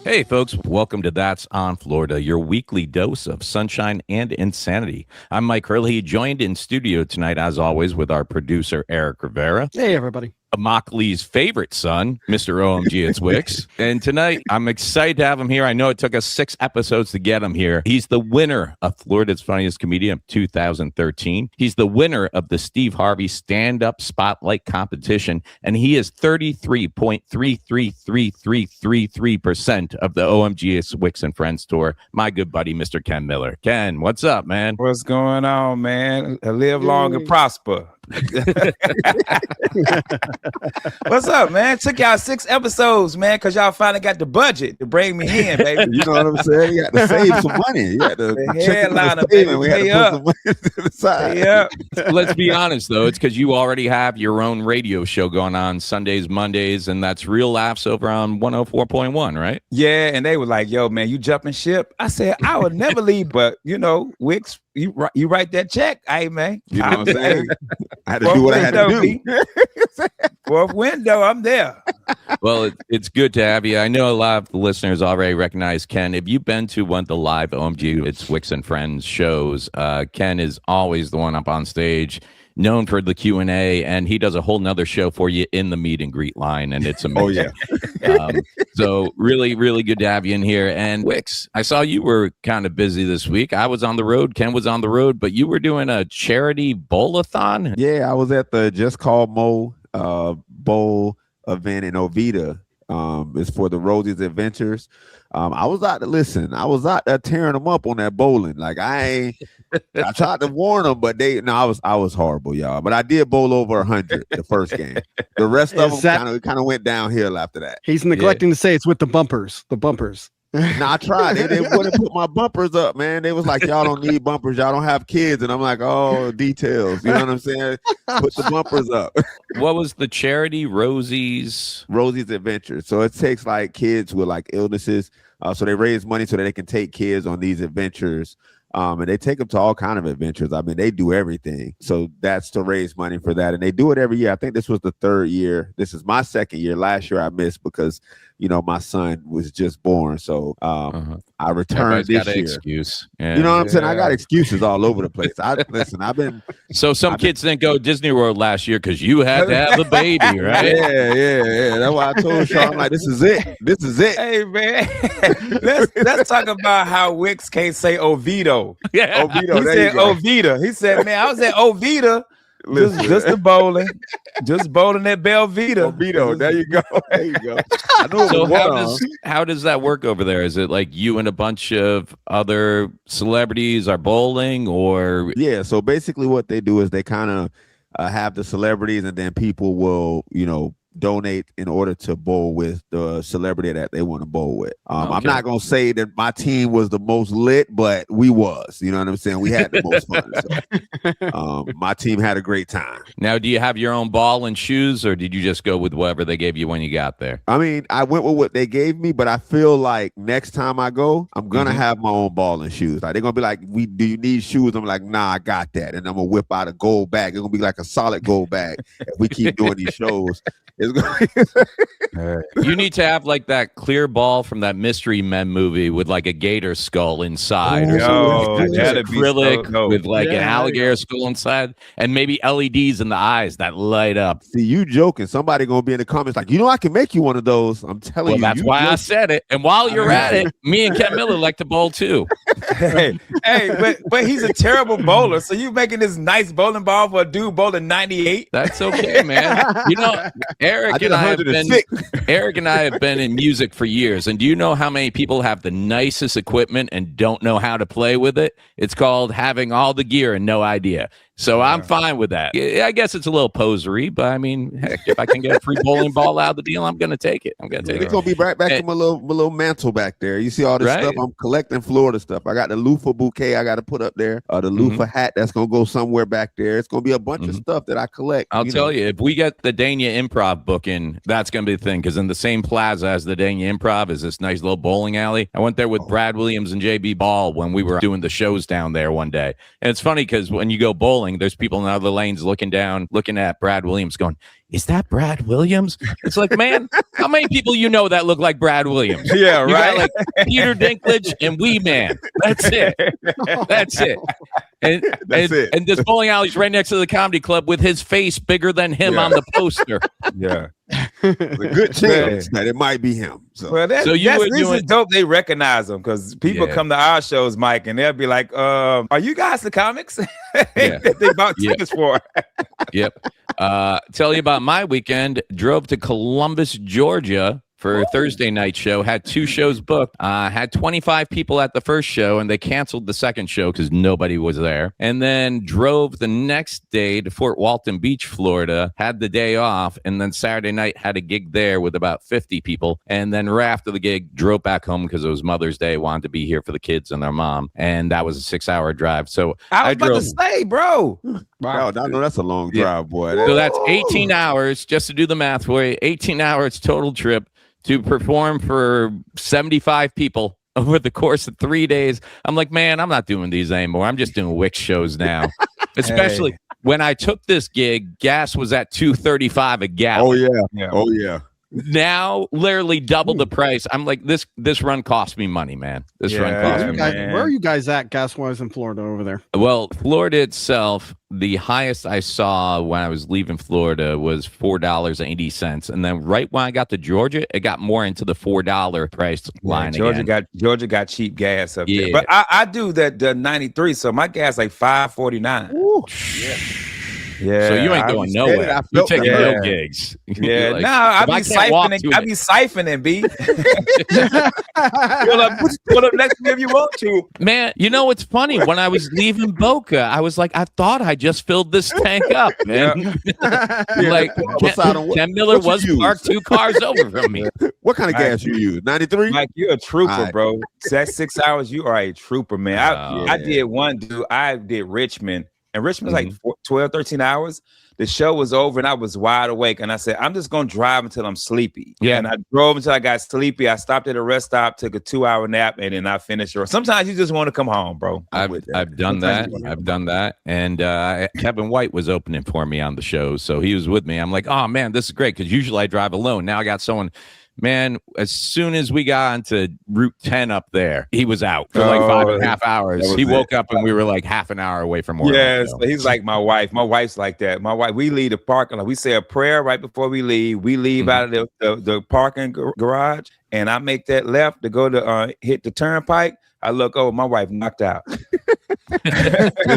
Hey, folks, welcome to That's on Florida, your weekly dose of sunshine and insanity. I'm Myke Herlihy, joined in studio tonight, as always, with our producer, Erick Rivera. Hey, everybody. Immokalee's favorite son, Mr. Omgitswicks. And tonight, I'm excited to have him here. I know it took us 6 episodes to get him here. He's the winner of Florida's Funniest Comedian of 2013. He's the winner of the Steve Harvey Stand-Up Spotlight Competition, and he is 33.33333% of the Omgitwicks and Friends Tour. My good buddy, Mr. Ken Miller. Ken, what's up, man? What's going on, man? Live long and prosper. What's up, man? Took y'all 6 episodes, man, because y'all finally got the budget to bring me in, baby. You know what I'm saying? You got to save some money. You got to headliner, baby. We had to put some money to the side. Yeah. Let's be honest, though. It's because you already have your own radio show going on Sundays, Mondays, and that's Real Laughs over on 104.1, right? Yeah, and they were like, yo, man, you jumping ship? I said, I would never leave, but, you know, Wicks, you write that check. Hey, man. You know what I'm saying? I had to do what I had to do. Fourth window, I'm there. Well, it's good to have you. I know a lot of the listeners already recognize Ken. If you've been to one of the live Omgitwicks and Friends shows, Ken is always the one up on stage, known for the Q&A, and he does a whole nother show for you in the meet and greet line, and it's amazing. Oh, yeah. So really, really good to have you in here. And Wicks, I saw you were kind of busy this week. I was on the road. Ken was on the road, but you were doing a charity bowl-a-thon? Yeah, I was at the JustCallMoe Bowl event in Oviedo. It's for the Rosie's Adventures. I was out there tearing them up on that bowling. Like I tried to warn them, but I was horrible, y'all. But I did bowl over 100 the first game. The rest of them kind of went downhill after that. He's neglecting to say it's with the bumpers. The bumpers. No, I tried. They wouldn't put my bumpers up, man. They was like, y'all don't need bumpers. Y'all don't have kids. And I'm like, oh, details. You know what I'm saying? Put the bumpers up. What was the charity? Rosie's Adventures. So it takes like kids with like illnesses. So they raise money so that they can take kids on these adventures. And they take them to all kind of adventures. I mean, they do everything. So that's to raise money for that. And they do it every year. I think this was the 3rd year. This is my 2nd year. Last year I missed because, you know, my son was just born. So I returned this year. Excuse. Yeah. You know what I'm saying? I got excuses all over the place. So some kids didn't go to Disney World last year because you had to have the baby, right? Yeah. That's why I told Sean, I'm like, this is it. Hey, man. let's talk about how Wicks can't say Oviedo. Yeah. Oviedo. He said Oviedo. He said, man, I was at Oviedo. Just the bowling. Just bowling at Belvita. Oviedo. There you go. There you go. I know so how does that work over there? Is it like you and a bunch of other celebrities are bowling, or? Yeah. So basically what they do is they kind of have the celebrities, and then people will, you know, donate in order to bowl with the celebrity that they want to bowl with. I'm not gonna say that my team was the most lit, but we was. You know what I'm saying? We had the most fun. So, my team had a great time. Now, do you have your own ball and shoes, or did you just go with whatever they gave you when you got there? I mean, I went with what they gave me, but I feel like next time I go, I'm gonna have my own ball and shoes. Like they're gonna be like, do you need shoes? I'm like, nah, I got that, and I'm gonna whip out a gold bag. It's gonna be like a solid gold bag if we keep doing these shows. You need to have like that clear ball from that Mystery Men movie with like a gator skull inside, or something. Acrylic with like an alligator skull inside, and maybe LEDs in the eyes that light up. See, you joking? Somebody gonna be in the comments like, you know, I can make you one of those. I'm telling you. That's why I said it. And while you're at it, me and Ken Miller like to bowl too. hey, but he's a terrible bowler. So you making this nice bowling ball for a dude bowling 98? That's okay, man. You know, Erick and I have been in music for years, and do you know how many people have the nicest equipment and don't know how to play with it? It's called having all the gear and no idea. So I'm fine with that. I guess it's a little posery, but I mean, heck, if I can get a free bowling ball out of the deal, I'm going to take it. It's going to be right back to my little mantle back there. You see all this stuff? I'm collecting Florida stuff. I got the loofah bouquet I got to put up there. The loofah hat that's going to go somewhere back there. It's going to be a bunch of stuff that I collect. I'll tell you, if we get the Dania Improv booking, that's going to be the thing, because in the same plaza as the Dania Improv is this nice little bowling alley. I went there with Brad Williams and JB Ball when we were doing the shows down there one day. And it's funny because when you go bowling, pulling, there's people in other lanes looking down, looking at Brad Williams going, is that Brad Williams? It's like, man, how many people you know that look like Brad Williams? Yeah, you right. Got like Peter Dinklage and Wee Man. That's it. That's it. And this bowling alley's right next to the comedy club with his face bigger than him on the poster. Yeah. A good chance that it might be him. So, well, this is dope. They recognize them because people come to our shows, Myke, and they'll be like, "Are you guys the comics that they bought tickets for?" Yep. Tell you about my weekend. Drove to Columbus, Georgia for a Thursday night show. Had 2 shows booked. Had 25 people at the first show, and they canceled the second show because nobody was there. And then drove the next day to Fort Walton Beach, Florida. Had the day off, and then Saturday night had a gig there with about 50 people. And then right after the gig, drove back home because it was Mother's Day. Wanted to be here for the kids and their mom, and that was a 6-hour drive. So I was about to say, bro. Wow, I know that's a long drive, boy. So that's 18 hours, just to do the math for you. 18 hours total trip to perform for 75 people over the course of 3 days. I'm like, man, I'm not doing these anymore. I'm just doing Wicks shows now. Especially when I took this gig, gas was at $2.35 a gallon. Oh yeah. Now, literally double the price. I'm like, this run cost me money, man. This run cost me money. Where are you guys at gas-wise in Florida over there? Well, Florida itself, the highest I saw when I was leaving Florida was $4.80. And then right when I got to Georgia, it got more into the $4 price line again. Georgia got cheap gas up there. But I do that 93, so my gas like $5.49. Yeah, so you ain't going nowhere. You taking no gigs. Yeah, like, I be siphoning, B. Pull up next to me if you want to. Man, you know what's funny? When I was leaving Boca, I was like, I thought I just filled this tank up, man. Like Ken Miller was parked 2 cars over from me. What kind of gas you use? 93? Myke, you're a trooper, bro. That's 6 hours. You are a trooper, man. I did one, dude. I did Richmond. And Richmond's like 12, 13 hours. The show was over and I was wide awake. And I said, I'm just going to drive until I'm sleepy. Yeah. And I drove until I got sleepy. I stopped at a rest stop, took a 2-hour nap, and then I finished. Sometimes you just want to come home, bro. I've done that. I've done that. And Kevin White was opening for me on the show. So he was with me. I'm like, oh, man, this is great. Because usually I drive alone. Now I got someone. Man, as soon as we got onto Route 10 up there, he was out for like 5.5 hours. He woke up and we were like half an hour away from work. Yes, he's like my wife. My wife's like that. My wife, we leave the parking lot. We say a prayer right before we leave. We leave out of the parking garage, and I make that left to go to hit the turnpike. I look over, my wife knocked out. It's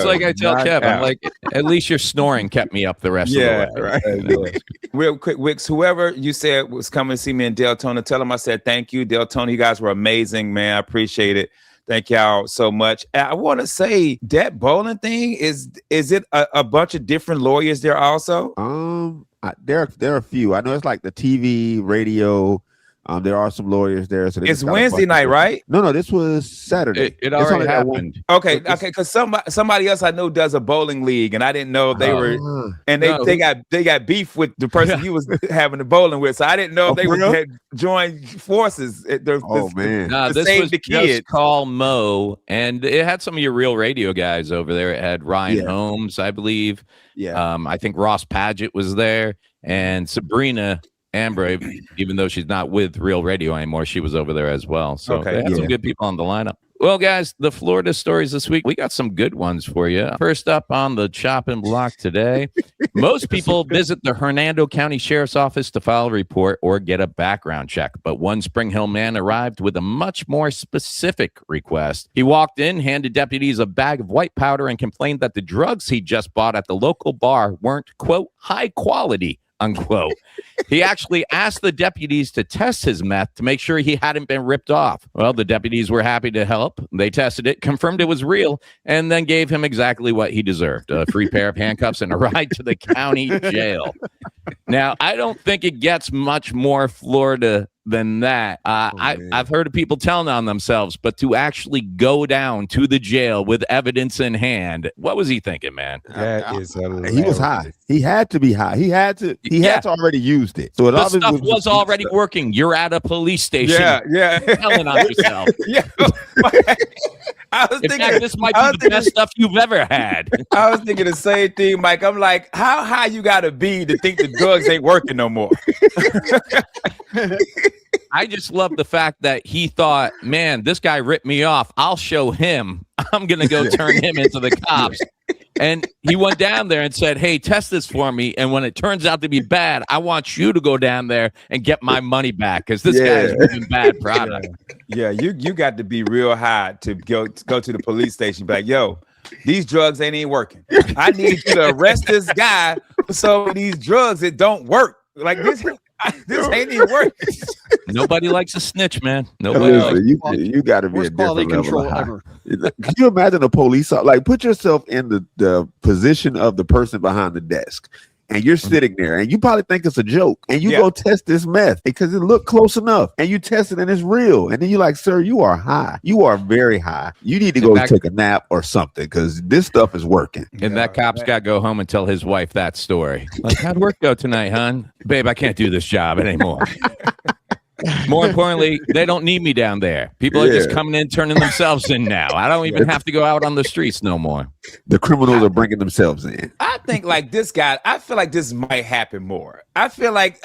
like I tell Kev, I'm like, at least your snoring kept me up the rest of the way. Right. Real quick, Wicks, whoever you said was coming to see me in Deltona, tell them I said thank you. Deltona, you guys were amazing, man. I appreciate it. Thank y'all so much. I want to say that bowling thing, is it a bunch of different lawyers there also? There are a few. I know it's like the TV, radio. There are some lawyers there. So it's Wednesday night, right? No, this was Saturday. It already happened. Okay, because somebody else I know does a bowling league, and I didn't know they were, and they got beef with the person he was having the bowling with, so I didn't know if they had joined forces. Man, this was Just Call Mo, and it had some of your Real Radio guys over there. It had Ryan Holmes, I believe. Yeah, I think Ross Padgett was there, and Sabrina Amber, even though she's not with Real Radio anymore, she was over there as well. So they had some good people on the lineup. Well, guys, the Florida stories this week, we got some good ones for you. First up on the chopping block today, most people visit the Hernando County Sheriff's Office to file a report or get a background check. But one Spring Hill man arrived with a much more specific request. He walked in, handed deputies a bag of white powder, and complained that the drugs he just bought at the local bar weren't, quote, high quality, unquote. He actually asked the deputies to test his meth to make sure he hadn't been ripped off. Well, the deputies were happy to help. They tested it, confirmed it was real, and then gave him exactly what he deserved, a free pair of handcuffs and a ride to the county jail. Now, I don't think it gets much more Florida than that. I've heard of people telling on themselves, but to actually go down to the jail with evidence in hand, what was he thinking, man? That is hilarious. He was high. He had to be high. He had to already used it. So the stuff was already working. You're at a police station. Yeah. Telling on yourself. I was thinking this might be the best stuff you've ever had. I was thinking the same thing, Myke. I'm like, how high you gotta be to think the drugs ain't working no more? I just love the fact that he thought, man, this guy ripped me off. I'll show him. I'm going to go turn him into the cops. And he went down there and said, hey, test this for me. And when it turns out to be bad, I want you to go down there and get my money back because this guy is making bad product. Yeah, you got to be real high to go to the police station. Be like, yo, these drugs ain't working. I need you to arrest this guy for some of these drugs that don't work. Like this ain't even working. Nobody likes a snitch, man. Nobody. You got to be a different level of high. Can you imagine a police? Like, put yourself in the position of the person behind the desk, and you're sitting there, and you probably think it's a joke, and you go test this meth because it looked close enough, and you test it, and it's real, and then you're like, sir, you are high. You are very high. You need to go take a nap or something because this stuff is working. And that cop's got to go home and tell his wife that story. Like, how'd work go tonight, hon? Babe, I can't do this job anymore. More importantly, they don't need me down there. People are just coming in, turning themselves in now. I don't even have to go out on the streets no more. The criminals are bringing themselves in. I think like this guy, I feel like this might happen more. I feel like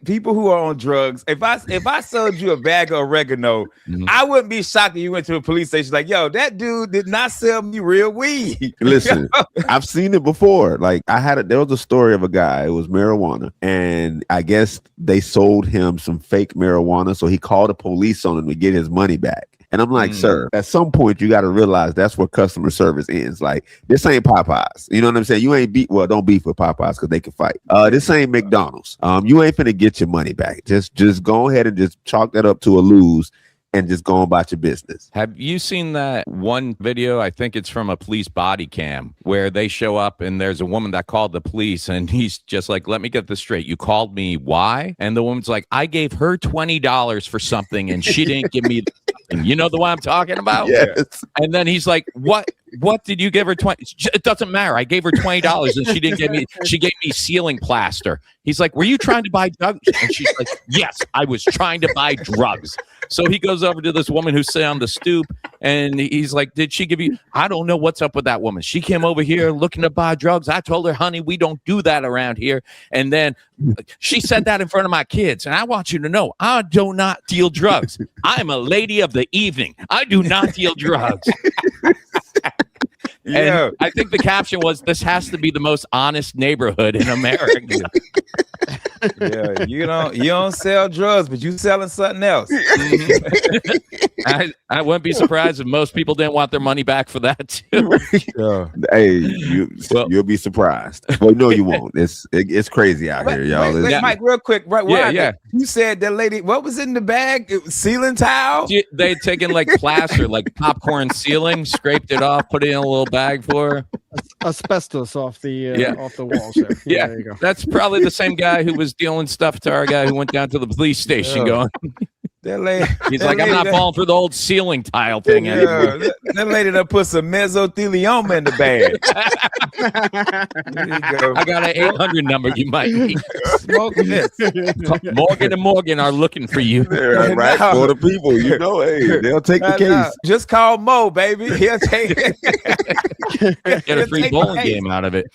people who are on drugs, if I sold you a bag of oregano, I wouldn't be shocked if you went to a police station like, yo, that dude did not sell me real weed. Listen, I've seen it before. Like there was a story of a guy, it was marijuana, and I guess they sold him some fake marijuana, so he called the police on him to get his money back. And I'm like, sir, at some point you got to realize that's where customer service ends. Like, this ain't Popeyes. You know what I'm saying? You ain't don't beef with Popeyes because they can fight. This ain't McDonald's. You ain't finna get your money back. Just go ahead and just chalk that up to a lose and just go about your business. Have you seen that one video? I think it's from a police body cam where they show up and there's a woman that called the police and he's just like, let me get this straight. You called me. Why? And the woman's like, I gave her $20 for something and she didn't give me and you know the one I'm talking about? Yes. And then he's like, what did you give her? It doesn't matter. I gave her $20 and she didn't give me, she gave me ceiling plaster. He's like, were you trying to buy drugs? And she's like, yes, I was trying to buy drugs. So he goes over to this woman who's sitting on the stoop and he's like, did she give you? I don't know what's up with that woman. She came over here looking to buy drugs. I told her, honey, we don't do that around here. And then she said that in front of my kids. And I want you to know, I do not deal drugs. I'm a lady of the evening. I do not deal drugs. And I think the caption was, this has to be the most honest neighborhood in America. Yeah, you don't sell drugs, but you selling something else. I wouldn't be surprised if most people didn't want their money back for that too. Hey, you'll be surprised. Well, no, you won't. It's crazy out here, y'all. Myke, real quick, right? You said that lady. What was in the bag? It was ceiling tile. They had taken like plaster, like popcorn ceiling, scraped it off, put it in a little bag for her. Asbestos off the walls there. Yeah, there you go. That's probably the same guy who was dealing stuff to our guy who went down to the police station going. He's like, I'm not falling for the old ceiling tile thing anymore. That lady that put some mesothelioma in the bag. I got an 800 number you might need. Smoking this. Morgan and Morgan are looking for you. Right, for the people, hey, they'll take the case. Just call Mo, baby. He'll take it. Get a free bowling game out of it.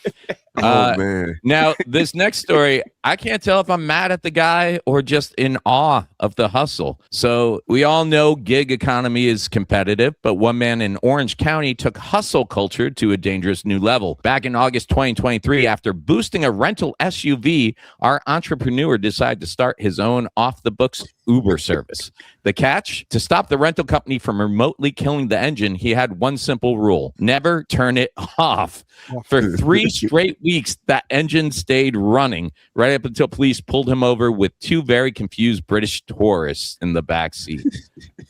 Oh, man. Now, this next story, I can't tell if I'm mad at the guy or just in awe of the hustle. So we all know gig economy is competitive, but one man in Orange County took hustle culture to a dangerous new level. Back in August 2023, after boosting a rental SUV, our entrepreneur decided to start his own off-the-books Uber service. The catch? To stop the rental company from remotely killing the engine, he had one simple rule: never turn it off. For 3 straight weeks, that engine stayed running, right up until police pulled him over with 2 very confused British tourists in the back seat.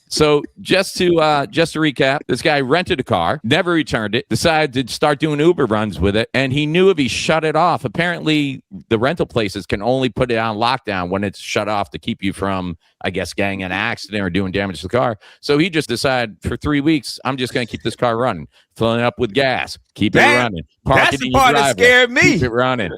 So just to recap, this guy rented a car, never returned it, decided to start doing Uber runs with it, and he knew if he shut it off, apparently the rental places can only put it on lockdown when it's shut off to keep you from, I guess, getting an accident or doing damage to the car. So he just decided for 3 weeks, I'm just going to keep this car running, filling it up with gas, keep it running. That's the part that scared me. Keep it running.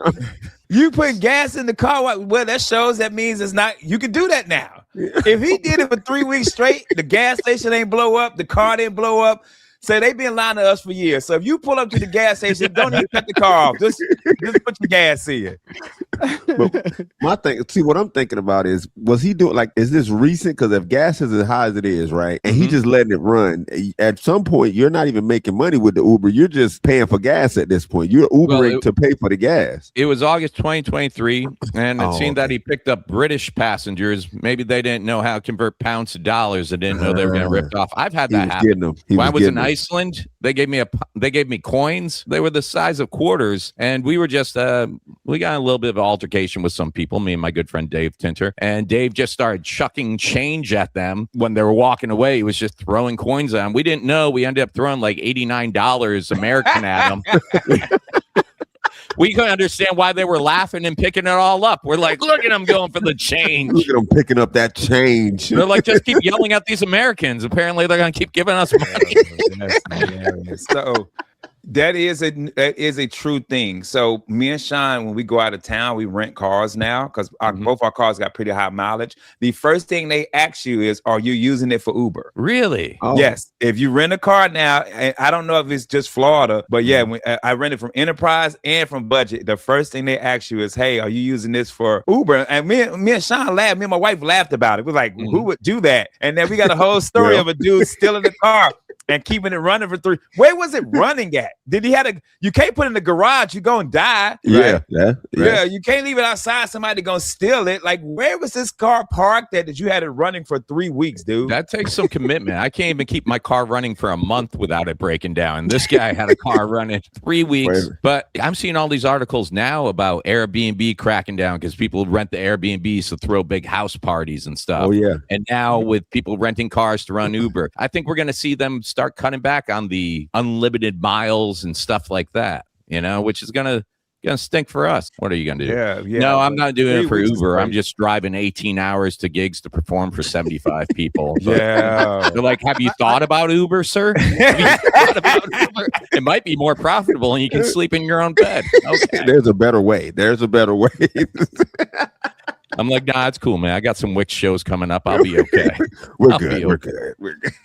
You put gas in the car, well, that shows that means it's not, you can do that now. If he did it for 3 weeks straight, the gas station ain't blow up, the car didn't blow up. So they've been lying to us for years. So if you pull up to the gas station, don't even cut the car off. Just put your gas in. But my thing, see, what I'm thinking about is, was he doing like, is this recent? Because if gas is as high as it is, right, and he just letting it run, at some point you're not even making money with the Uber. You're just paying for gas at this point. You're Ubering to pay for the gas. It was August 2023, and it seemed that he picked up British passengers. Maybe they didn't know how to convert pounds to dollars. They didn't know they were getting ripped off. I've had that happen. When I was in Iceland, they gave me coins. They were the size of quarters, and we were just we got a little bit of an altercation with some people, me and my good friend Dave Tinter, and Dave just started chucking change at them when they were walking away. He was just throwing coins at them. We didn't know. We ended up throwing like $89 American at them. We couldn't understand why they were laughing and picking it all up. We're like, look at them going for the change. Look at them picking up that change. They're like, just keep yelling at these Americans. Apparently, they're going to keep giving us money. So that is a true thing. So me and Sean, when we go out of town, we rent cars now because both our cars got pretty high mileage. The first thing they ask you is, are you using it for Uber? Really? Oh. Yes. If you rent a car now, and I don't know if it's just Florida, but yeah, when I rented from Enterprise and from Budget, the first thing they ask you is, hey, are you using this for Uber? And me and Sean laughed. Me and my wife laughed about it. We're like, who would do that? And then we got a whole story of a dude stealing the car and keeping it running for 3. Where was it running at? Did he have you can't put it in the garage, you're gonna die. Right? Yeah. You can't leave it outside, somebody gonna steal it. Like, where was this car parked that you had it running for 3 weeks, dude? That takes some commitment. I can't even keep my car running for a month without it breaking down. This guy had a car running 3 weeks. But I'm seeing all these articles now about Airbnb cracking down because people rent the Airbnbs to throw big house parties and stuff. Oh yeah. And now with people renting cars to run Uber, I think we're gonna see them start cutting back on the unlimited miles and stuff like that, which is gonna stink for us. What are you gonna do? Yeah. No, I'm not doing it for Uber. I'm just driving 18 hours to gigs to perform for 75 people. Yeah. They're like, have you thought about Uber, sir? Have you thought about Uber? It might be more profitable and you can sleep in your own bed. Okay. There's a better way. I'm like, nah, it's cool, man. I got some Wicks shows coming up. I'll be okay. We're good.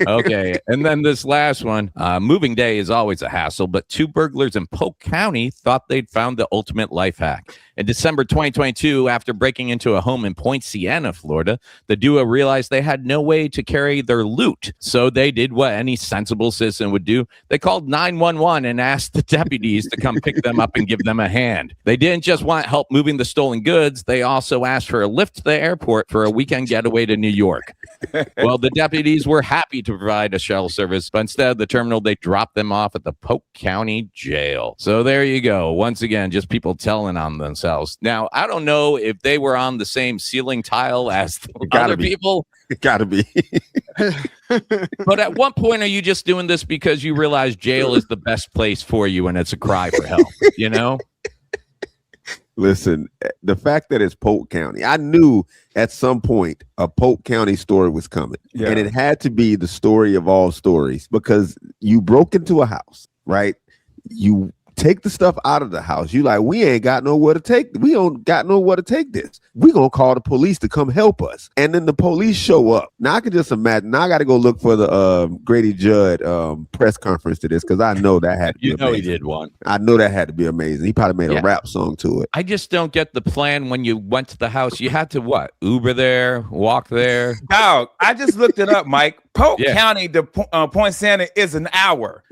Okay. And then this last one, moving day is always a hassle, but 2 burglars in Polk County thought they'd found the ultimate life hack. In December 2022, after breaking into a home in Point Siena, Florida, the duo realized they had no way to carry their loot. So they did what any sensible citizen would do. They called 911 and asked the deputies to come pick them up and give them a hand. They didn't just want help moving the stolen goods. They also asked for a lift to the airport for a weekend getaway to New York. Well, the deputies were happy to provide a shuttle service, but instead of the terminal, they dropped them off at the Polk County Jail. So there you go. Once again, just people telling on themselves. Now, I don't know if they were on the same ceiling tile as other people. It gotta be. But at what point are you just doing this because you realize jail is the best place for you and it's a cry for help, Listen, the fact that it's Polk County, I knew at some point a Polk County story was coming. Yeah. And it had to be the story of all stories because you broke into a house, right? You take the stuff out of the house. You like, we ain't got nowhere to take. We don't got nowhere to take this. We gonna call the police to come help us. And then the police show up. Now I can just imagine. Now I got to go look for the Grady Judd press conference to this because I know that had to be amazing. He did one. I know that had to be amazing. He probably made a rap song to it. I just don't get the plan when you went to the house. You had to what? Uber there, walk there. Dog, I just looked it up, Myke. Polk County to Point Siena is an hour.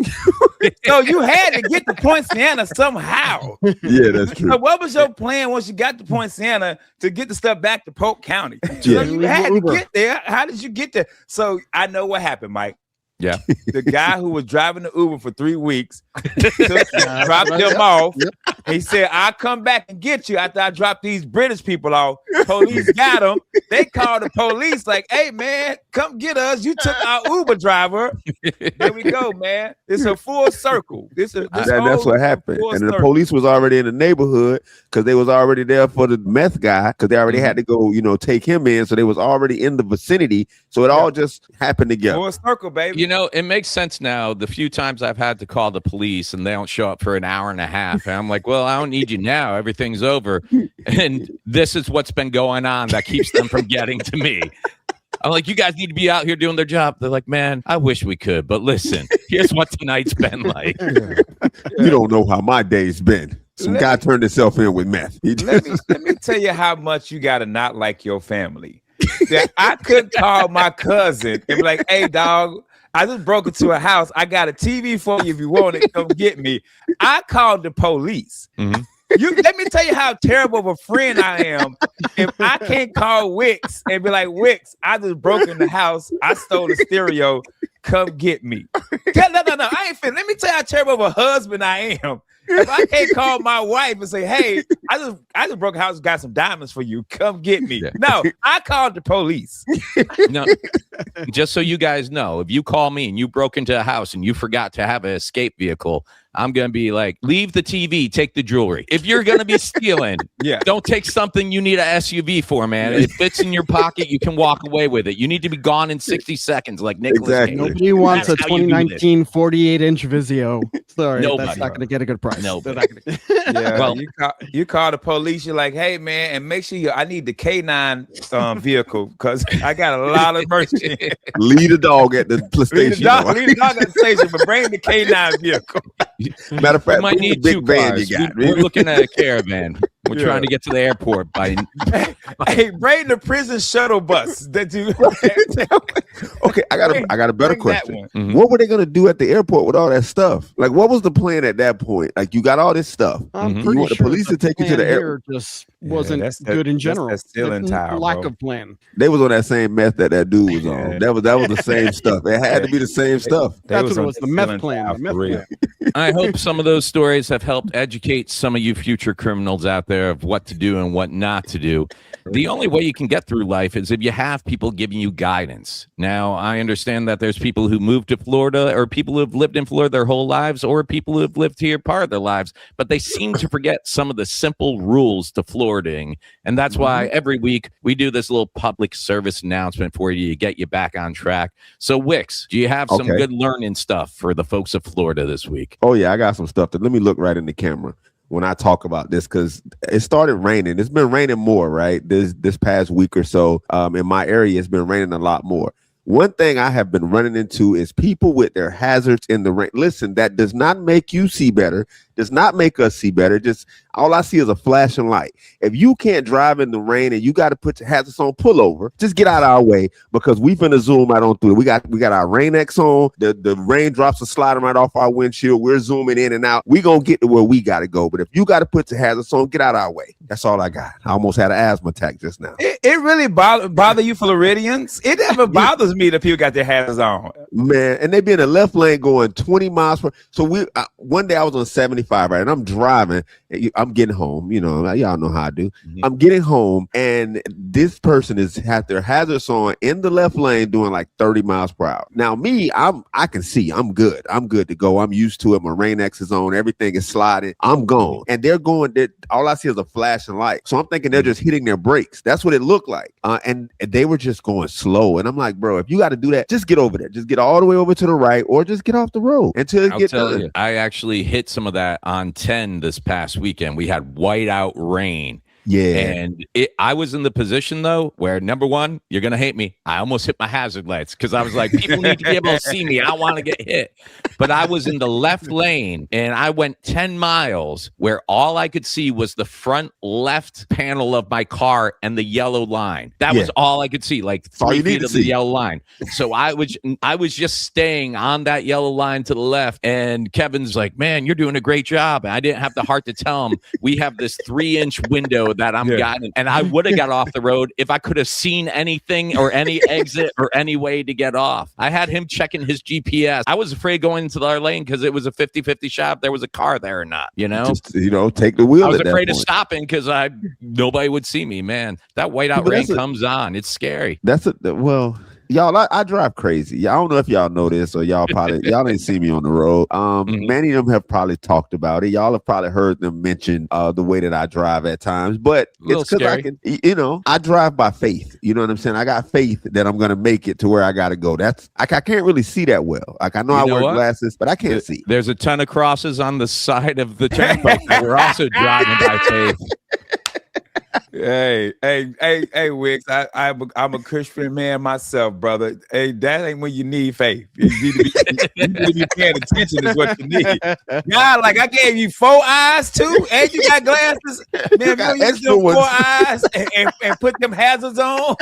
So you had to get to Point Siena somehow. Yeah, that's true. So what was your plan once you got to Point Siena to get the stuff back to Polk County? So you had to get there. How did you get there? So I know what happened, Myke. Yeah. The guy who was driving the Uber for 3 weeks dropped them off. He said, I'll come back and get you after I drop these British people off. Police got them. They called the police like, hey, man, come get us. You took our Uber driver. There we go, man. It's a full circle. That's what happened. And the police was already in the neighborhood because they was already there for the meth guy because they already had to go, take him in. So they was already in the vicinity. So it all just happened together. Full circle, baby. It makes sense now. The few times I've had to call the police and they don't show up for an hour and a half. And I'm like, well, I don't need you now. Everything's over. And this is what's been going on that keeps them from getting to me. I'm like, you guys need to be out here doing their job. They're like, man, I wish we could, but listen, here's what tonight's been like. You don't know how my day's been. Some guy turned himself in with meth. Let me tell you how much you got to not like your family. That I could call my cousin and be like, hey, dog, I just broke into a house. I got a TV for you if you want it. Come get me. I called the police. Mm-hmm. Let me tell you how terrible of a friend I am if I can't call Wicks and be like, Wicks, I just broke in the house. I stole the stereo. Come get me. No. I ain't fit. Let me tell you how terrible of a husband I am. If I can't call my wife and say, hey, I just broke a house, got some diamonds for you. Come get me. Yeah. No, I called the police. No, just so you guys know, if you call me and you broke into a house and you forgot to have an escape vehicle, I'm going to be like, leave the TV, take the jewelry. If you're going to be stealing, don't take something you need an SUV for, man. It fits in your pocket. You can walk away with it. You need to be gone in 60 seconds like Nicholas Cage. Nobody wants a 2019 48-inch Vizio. Sorry, Nobody. That's not going to get a good price. No. Well, you call the police. You're like, hey, man, and make sure I need the K9 vehicle because I got a lot of mercy. Leave the dog at the station. Leave the dog at the station, but bring the K9 vehicle. Matter of fact, we might need big two van cars. you got. We're looking at a caravan. We're trying to get to the airport by. Hey, bring the prison shuttle bus. That you. Okay, I got a better question. Mm-hmm. What were they gonna do at the airport with all that stuff? Like, what was the plan at that point? Like, you got all this stuff. I'm You pretty want the sure police to take you to the airport? Just wasn't good in general. That's still in town. Lack of plan. They was on that same meth that dude was on. That was the same stuff. It had to be the same stuff. That's what it was. The meth plan. I hope some of those stories have helped educate some of you future criminals out there of what to do and what not to do. The only way you can get through life is if you have people giving you guidance. Now, I understand that there's people who moved to Florida or people who have lived in Florida their whole lives or people who have lived here part of their lives, but they seem to forget some of the simple rules to Floridaing. And that's why every week we do this little public service announcement for you to get you back on track. So, Wicks, do you have some good learning stuff for the folks of Florida this week? Oh, yeah, I got some stuff. Let me look right in the camera when I talk about this, because it started raining. It's been raining more, right? This past week or so, in my area, it's been raining a lot more. One thing I have been running into is people with their hazards in the rain. Listen, that does not make you see better, does not make us see better. Just all I see is a flashing light. If you can't drive in the rain and you got to put your hazards on, pull over. Just get out of our way because we finna zoom right on through it. We got our Rain-X on. The raindrops are sliding right off our windshield. We're zooming in and out. We gonna get to where we got to go. But if you got to put your hazards on, get out of our way. That's all I got. I almost had an asthma attack just now. It really bother you Floridians? It never bothers me that people got their hazards on. Man, and they be in the left lane going 20 miles per. So one day I was on 75, right? And I'm driving. I'm getting home. You know, y'all know how I do. I'm getting home, and this person had their hazards on in the left lane doing like 30 miles per hour. Now, me, I can see. I'm good. I'm good to go. I'm used to it. My Rain-X is on. Everything is sliding. I'm gone. And they're going. All I see is a flashing light. So I'm thinking they're just hitting their brakes. That's what it looked like. And they were just going slow. And I'm like, bro, if you got to do that, just get over there. Just get all the way over to the right, or just get off the road until it gets done. You, I actually hit some of that on 10 this past weekend. We had whiteout rain. Yeah. And I was in the position, though, where, number one, you're going to hate me. I almost hit my hazard lights because I was like, people need to be able to see me. I want to get hit. But I was in the left lane, and I went 10 miles where all I could see was the front left panel of my car and the yellow line. That was all I could see, like 3 feet of the yellow line. So I was just staying on that yellow line to the left, and Kevin's like, man, you're doing a great job. And I didn't have the heart to tell him we have this 3-inch window that I'm gotten, and I would have got off the road if I could have seen anything or any exit or any way to get off. I had him checking his GPS. I was afraid going into our lane because it was a 50-50 shot if there was a car there or not, you know? Just, take the wheel. I was afraid of stopping because nobody would see me, man. That whiteout rain comes on. It's scary. Y'all, I drive crazy. I don't know if y'all know this or y'all didn't see me on the road. Many of them have probably talked about it. Y'all have probably heard them mention the way that I drive at times, but it's because I can, I drive by faith. You know what I'm saying? I got faith that I'm going to make it to where I got to go. I can't really see that well. Like I know I wear glasses, but I can't see. There's a ton of crosses on the side of the turnpike. We're also driving by faith. Hey, Wicks. I'm a Christian man myself, brother. Hey, that ain't when you need faith. You need to be paying attention is what you need. God, like I gave you 4 eyes too, and you got glasses. Man, if you use them 4 eyes and put them hazards on.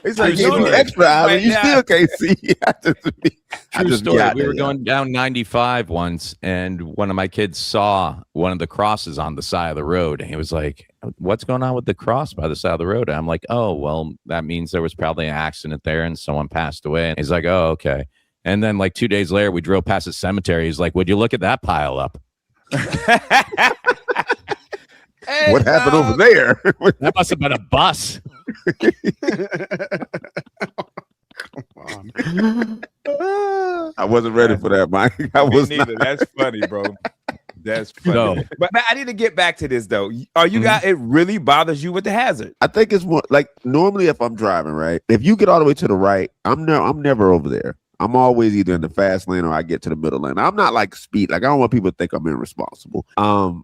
It's like you extra eyes, and you still can't see. True story. We were going down 95 once, and one of my kids saw one of the crosses on the side of the road, and he was like, "What's going on with the cross by the side of the road?" And I'm like, "Oh, well, that means there was probably an accident there, and someone passed away." And he's like, "Oh, okay." And then like 2 days later, we drove past the cemetery. He's like, "Would you look at that pile up?" Hey, what happened over there? That must have been a bus. I wasn't ready for that, Myke. I was neither. That's funny, bro. That's funny. No. But I need to get back to this though. Are you guys? It really bothers you with the hazard? I think it's more like normally if I'm driving, right? If you get all the way to the right, I'm never over there. I'm always either in the fast lane or I get to the middle lane. I'm not like speed. Like I don't want people to think I'm irresponsible. I'm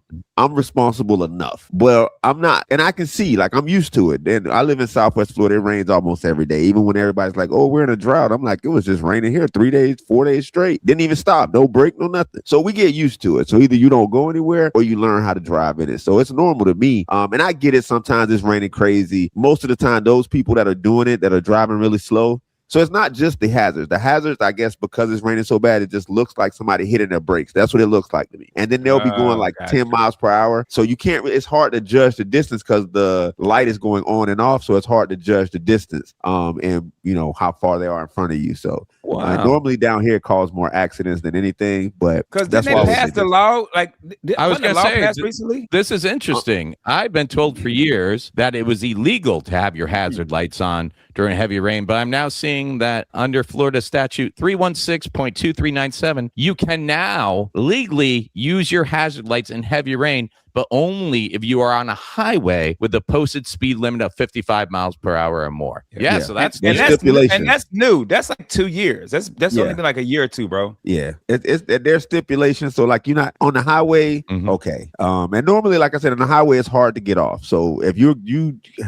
responsible enough. Well, I'm not. And I can see, like I'm used to it. Then I live in Southwest Florida. It rains almost every day. Even when everybody's like, oh, we're in a drought. I'm like, it was just raining here 3 days, 4 days straight. Didn't even stop. No break, no nothing. So we get used to it. So either you don't go anywhere or you learn how to drive in it. So it's normal to me. And I get it. Sometimes it's raining crazy. Most of the time, those people that are doing it, that are driving really slow, so it's not just the hazards. The hazards, I guess, because it's raining so bad, it just looks like somebody hitting their brakes. That's what it looks like to me. And then they'll be going like 10 miles per hour. So you can't, it's hard to judge the distance because the light is going on and off. So it's hard to judge the distance and, you know, how far they are in front of you. So normally down here cause more accidents than anything. But because they passed the law, like I was going to say, recently? This is interesting. I've been told for years that it was illegal to have your hazard lights on during heavy rain, but I'm now seeing that under Florida statute 316.2397, you can now legally use your hazard lights in heavy rain, but only if you are on a highway with a posted speed limit of 55 miles per hour or more. Yeah. So that's stipulation. And that's new. That's like 2 years. That's only been like a year or two, bro. Yeah. It's there's stipulations. So like you're not on the highway. Okay. And normally, like I said, on the highway, it's hard to get off. So if you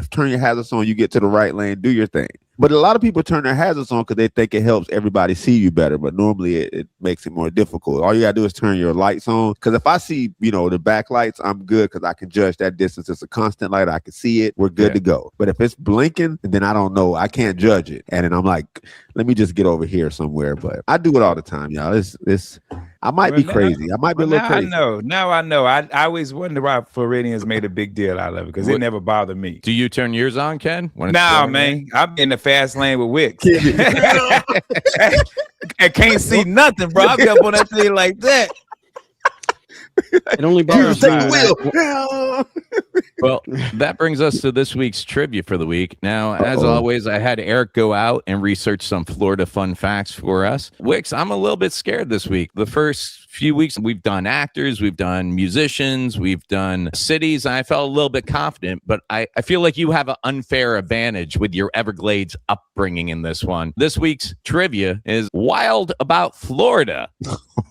turn your hazards on, you get to the right lane, do your thing. But a lot of people turn their hazards on because they think it helps everybody see you better. But normally it makes it more difficult. All you got to do is turn your lights on. Because if I see, you know, the back lights, I'm good because I can judge that distance. It's a constant light. I can see it. We're good to go. But if it's blinking, then I don't know. I can't judge it. And then I'm like, let me just get over here somewhere. But I do it all the time, y'all. I might be crazy. I might be a little crazy. Now I know. I always wonder why Floridians made a big deal out of it because it never bothered me. Do you turn yours on, Ken? Nah, man. I'm in the fast lane with Wicks. I can't see nothing, bro. I'll be up on that thing like that. It only bothers me. Well, that brings us to this week's trivia for the week. Now, as always, I had Eric go out and research some Florida fun facts for us. Wicks, I'm a little bit scared this week. The first few weeks, we've done actors, we've done musicians, we've done cities. And I felt a little bit confident, but I feel like you have an unfair advantage with your Everglades upbringing in this one. This week's trivia is Wild About Florida.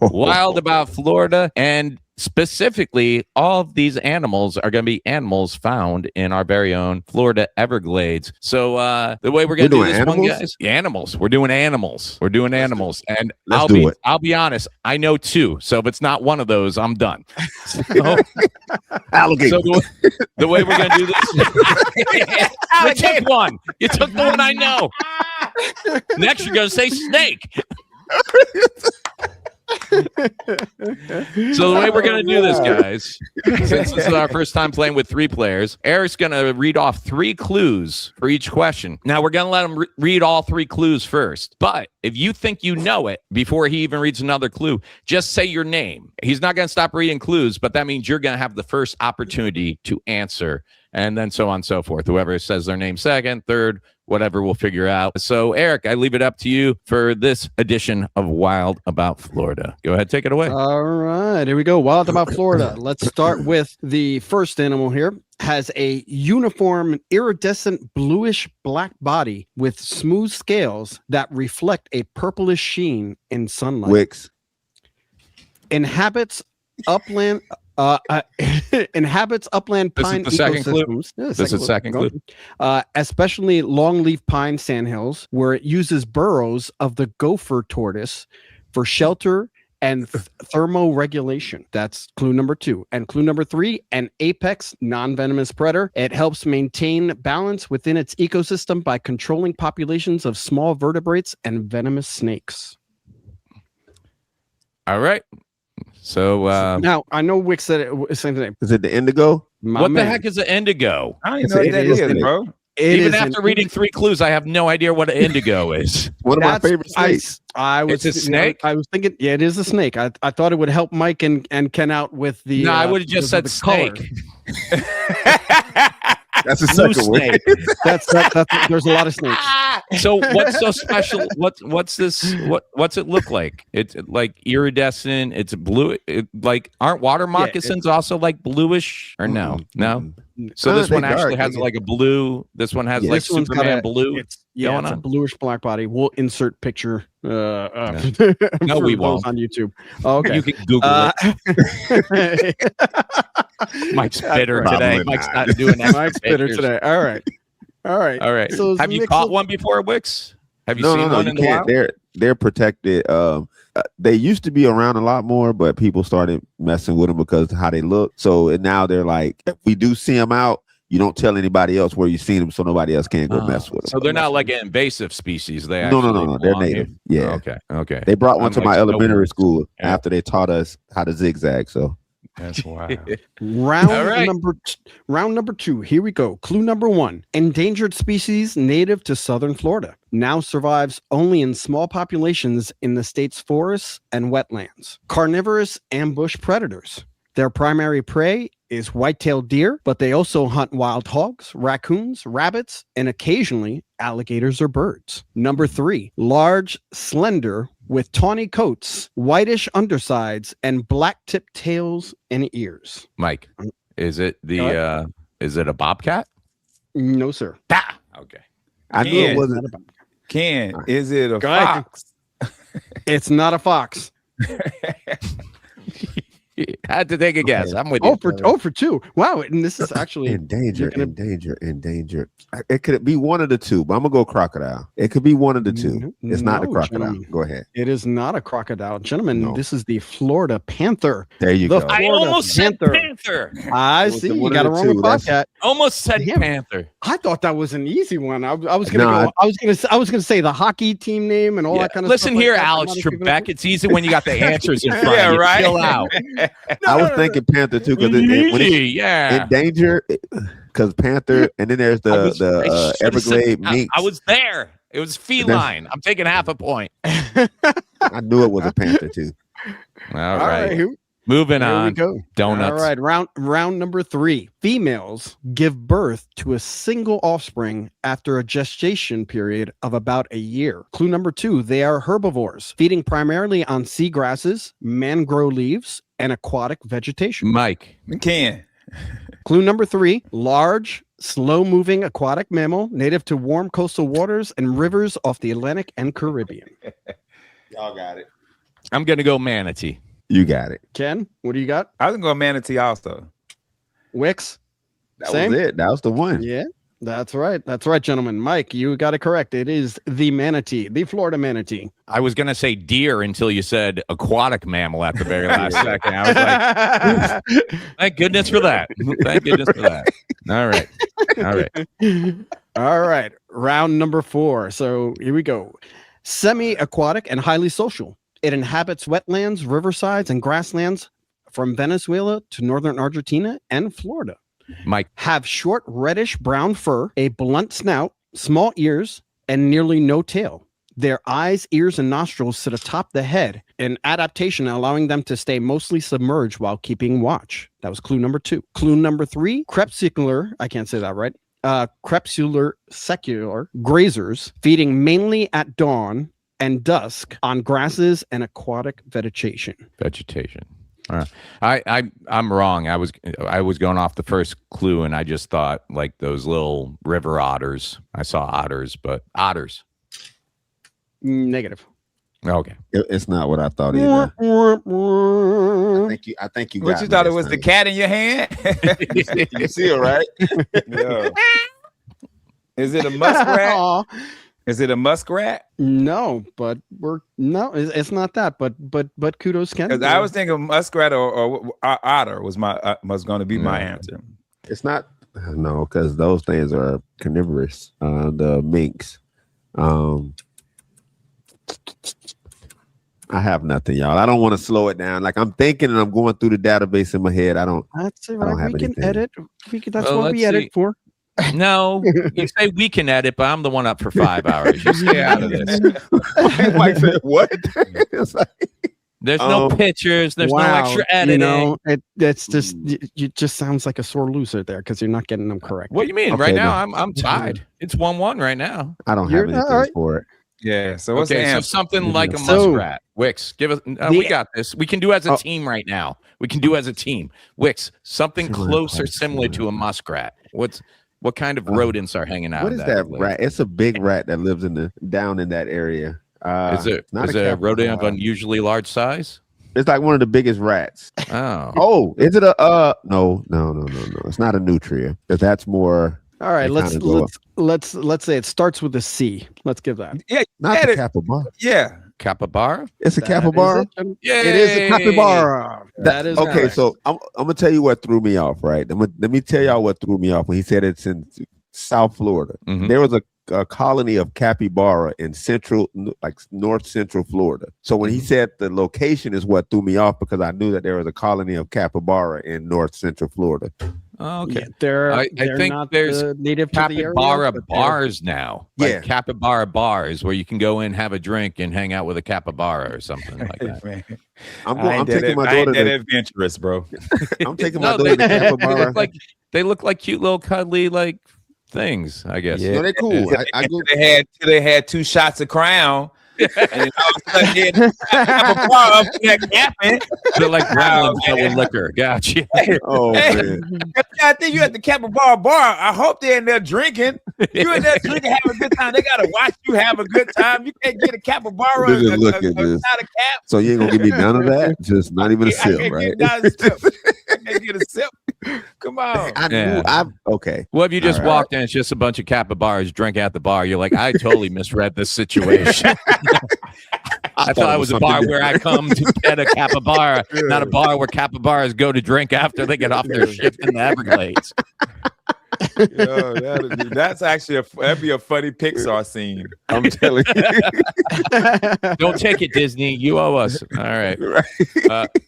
Wild About Florida. And specifically, all of these animals are going to be animals found in our very own Florida Everglades. So the way we're going to do this animals? one, guys, animals. We're doing animals. We're doing animals. And I'll be honest, I know 2. So if it's not one of those, I'm done. So, alligator. So the way we're going to do this, you took one. You took the one I know. Next, you're going to say snake. So the way we're going to do this, guys, since this is our first time playing with 3 players, Eric's going to read off 3 clues for each question. Now, we're going to let him read all 3 clues first. But if you think you know it before he even reads another clue, just say your name. He's not going to stop reading clues, but that means you're going to have the first opportunity to answer, and then so on and so forth. Whoever says their name second, third, whatever, we'll figure out. So, Eric, I leave it up to you for this edition of Wild About Florida. Go ahead, take it away. All right, here we go. Wild About Florida. Let's start with the first animal here. Has a uniform, iridescent bluish black body with smooth scales that reflect a purplish sheen in sunlight. Wicks. Inhabits upland Inhabits upland pine ecosystems. This is the second clue. Especially longleaf pine sandhills, where it uses burrows of the gopher tortoise for shelter and thermoregulation. That's clue number 2. And clue number 3, an apex non-venomous predator. It helps maintain balance within its ecosystem by controlling populations of small vertebrates and venomous snakes. All right. So now I know Wicks said it. Same thing. Is it the indigo? What the heck is an indigo? I don't even know what that is, bro. Even after reading 3 clues, I have no idea what an indigo is. One of my favorite snakes. It's a snake? I was thinking, yeah, it is a snake. I thought it would help Myke and Ken out with the. No, I would have just said snake. That's a second snake. That's there's a lot of snakes. So what's so special? What's this? What's it look like? It's like iridescent. It's blue. Like aren't water moccasins also like bluish or no? No. So this one actually has like a blue. This one has like Superman blue. It's a bluish black body. We'll insert picture. No, we won't on YouTube. Oh, okay, you can Google it. Mike's bitter today. Mike's not doing that. Mike's bitter today. All right. So have you caught one before, Wicks? Have you seen one in the wild? They're protected. They used to be around a lot more, but people started messing with them because of how they look. So now they're like, if we do see them out, you don't tell anybody else where you've seen them, so nobody else can't go mess with them. So they're not like an invasive species. They no. They're native. Here? Yeah. Okay. They brought one to my elementary school after they taught us how to zigzag. So that's wild. Round number 2. Here we go. Clue number 1. Endangered species native to southern Florida. Now survives only in small populations in the state's forests and wetlands. Carnivorous ambush predators. Their primary prey is white-tailed deer, but they also hunt wild hogs, raccoons, rabbits, and occasionally alligators or birds. Number 3, large, slender, with tawny coats, whitish undersides, and black-tipped tails and ears. Myke, is it is it a bobcat? No, sir. Okay. I knew it wasn't a bobcat. Ken, is it a fox? It's not a fox. Had to take a guess. I'm with you. For 2. Wow, and this is actually endangered. It could be one of the two, but I'm gonna go crocodile. It could be one of the two. It's not the crocodile. Gentlemen. Go ahead. It is not a crocodile, gentlemen. This is the Florida panther. There you go. I almost said panther. I see. You got it wrong with bobcat. Almost said panther. I thought that was an easy one. I was gonna say the hockey team name and all that kind of stuff. Listen here, Alex Trebek. It's easy when you got the answers in front of you. Right. Chill out. I was thinking panther too because endangered because panther, and then there's the Everglade mink. I was there. It was feline. I'm taking half a point. I knew it was a panther too. All right. Moving on. Go. Donuts. All right. Round number 3. Females give birth to a single offspring after a gestation period of about a year. Clue number 2. They are herbivores, feeding primarily on seagrasses, mangrove leaves, and aquatic vegetation. Myke. Ken. Clue number 3. Large, slow-moving aquatic mammal native to warm coastal waters and rivers off the Atlantic and Caribbean. Y'all got it. I'm going to go manatee. You got it. Ken, what do you got? I was going to go manatee also. Wicks? That was it. That was the one. Yeah, that's right. That's right, gentlemen. Myke, you got it correct. It is the manatee, the Florida manatee. I was going to say deer until you said aquatic mammal at the very last second. I was like, thank goodness for that. Thank goodness for that. All right. Round number 4. So here we go. Semi-aquatic and highly social. It inhabits wetlands, riversides, and grasslands from Venezuela to northern Argentina and Florida. Myke. Have short reddish brown fur, a blunt snout, small ears, and nearly no tail. Their eyes, ears, and nostrils sit atop the head, an adaptation allowing them to stay mostly submerged while keeping watch. That was clue number 2. Clue number 3, crepuscular, I can't say that right, crepuscular secular grazers, feeding mainly at dawn and dusk on grasses and aquatic vegetation. All right. I'm wrong. I was going off the first clue, and I just thought like those little river otters. I saw otters, but otters. Negative. Okay. It's not what I thought either. I think you got What you thought it was the cat in your hand? You see it, right? Yeah. Is it a muskrat? Is it a muskrat? No, but it's not that. But kudos, Ken. Because I was thinking muskrat or otter was going to be my answer. It's not. No, because those things are carnivorous. The minks. I have nothing, y'all. I don't want to slow it down. Like I'm thinking and I'm going through the database in my head. That's all right. We can edit. That's what we edit for. No, you say we can edit, but I'm the one up for 5 hours. You stay out of this. Mike said, what? There's no pictures. There's no extra editing. It's just it just sounds like a sore loser there because you're not getting them correct. What do you mean? Okay, right now, I'm tied. It's 1-1 right now. I don't have anything for it. Yeah. So what's the answer? So something like a muskrat. Wicks, give us. We got this. We can do as a team right now. We can do as a team. Wicks, something close or similar to a muskrat. What kind of rodents are hanging out? What is that rat? It's a big rat that lives down in that area. Is it a rodent of unusually large size? It's like one of the biggest rats. Oh, is it a no? It's not a nutria. Because that's more. All right, let's say it starts with a C. Let's give that. Yeah, not the capybara. Yeah, capybara. It's a capybara. Yeah, it is a capybara. That is okay. Correct. So I'm gonna tell you what threw me off. Right. Let me tell y'all what threw me off when he said it's in South Florida. Mm-hmm. There was a colony of capybara in north central Florida. So when he said the location is what threw me off because I knew that there was a colony of capybara in north central Florida. Oh, okay. Yeah, I think not there's native capybara to the area, bars now. Like capybara bars where you can go in, have a drink, and hang out with a capybara or something like that. I'm taking my daughter. That adventurous, bro. I'm taking my daughter to capybara. They look like cute little cuddly things, I guess. Yeah, they're cool. They had 2 shots of Crown. And all of a sudden, capybara up there capping. They're like gremlins with liquor. Gotcha. Oh, man. I think you at the capybara bar. I hope they're in there drinking. You in there drinking, having a good time. They gotta watch you have a good time. You can't get a capybara look at this. Not a cap. So you ain't gonna give me none of that? Just not even a sip, right? I can't get a sip. Come on. Okay. Well, if you just walked in, it's just a bunch of capybaras drinking at the bar. You're like, I totally misread this situation. I thought it was a bar where I come to pet a capybara, not a bar where capybaras go to drink after they get off their shift in the Everglades. Yo, that's actually that'd be a funny Pixar scene. I'm telling you. Don't take it, Disney. You owe us. All right.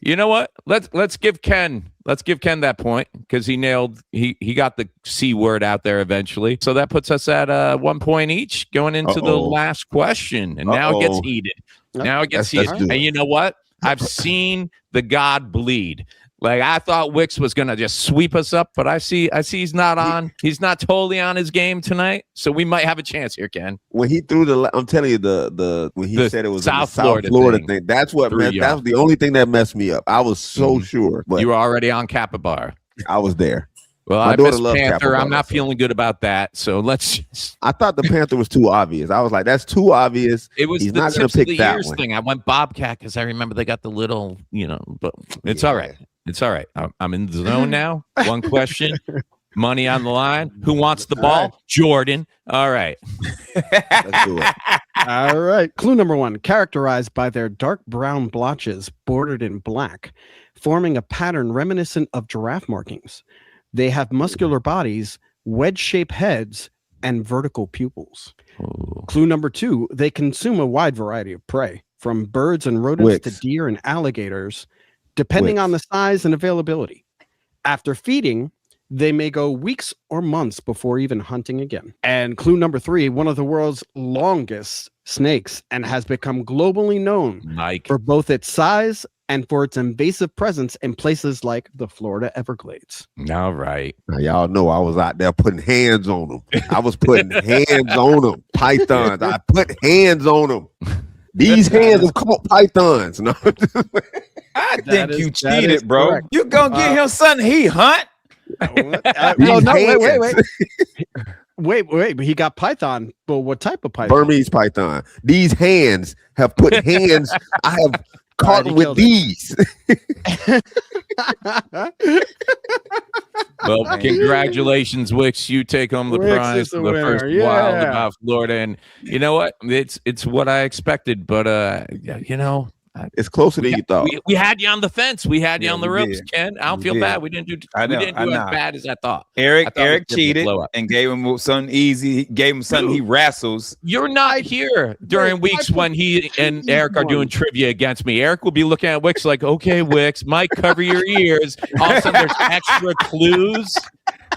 You know what? Let's give Ken that point because he got the C word out there eventually. So that puts us at 1 point each going into the last question. And now it gets heated. Now it gets heated. And you know what? I've seen the god bleed. Like I thought Wicks was gonna just sweep us up, but I see he's not on. He's not totally on his game tonight, so we might have a chance here, Ken. When he threw I'm telling you when he said it was South Florida thing. That's what that was the only thing that messed me up. I was so sure, but you were already on capybara. I was there. Well, I missed Panther. I'm not feeling good about that. So I thought the Panther was too obvious. I was like, that's too obvious. It was He's the not tips gonna of the pick that ears one. thing. I went Bobcat because I remember they got the little, but it's all right. It's all right. I'm in the zone now. One question. Money on the line. Who wants the ball? Right. Jordan. All right. Let's do it. All right. Clue number 1. Characterized by their dark brown blotches bordered in black, forming a pattern reminiscent of giraffe markings. They have muscular bodies, wedge-shaped heads, and vertical pupils. Ooh. Clue number 2. They consume a wide variety of prey, from birds and rodents to deer and alligators, depending on the size and availability. After feeding, they may go weeks or months before even hunting again. And clue number 3, one of the world's longest snakes and has become globally known Myke. For both its size and for its invasive presence in places like the Florida Everglades. All right. Now, y'all know I was out there putting hands on them. I was putting hands on them. Pythons. I put hands on them. These hands have caught pythons. No. I think you cheated, bro. Correct. You gonna get him something he hunt? No, wait. Wait, but he got python. But what type of python? Burmese python. These hands have put hands. I have caught with these. Well, congratulations, Wicks. You take home the prize for the first Wild About Florida. And you know what? It's what I expected, but it's closer than you thought. We had you on the fence. We had you on the ropes, Ken. I don't feel bad. We didn't do as bad as I thought. Erick cheated and gave him something easy. He gave him something he wrestles. You're not here during weeks when he and Erick are doing trivia against me. Erick will be looking at Wicks like, okay, Wicks, Myke, cover your ears. All of a sudden, there's extra clues.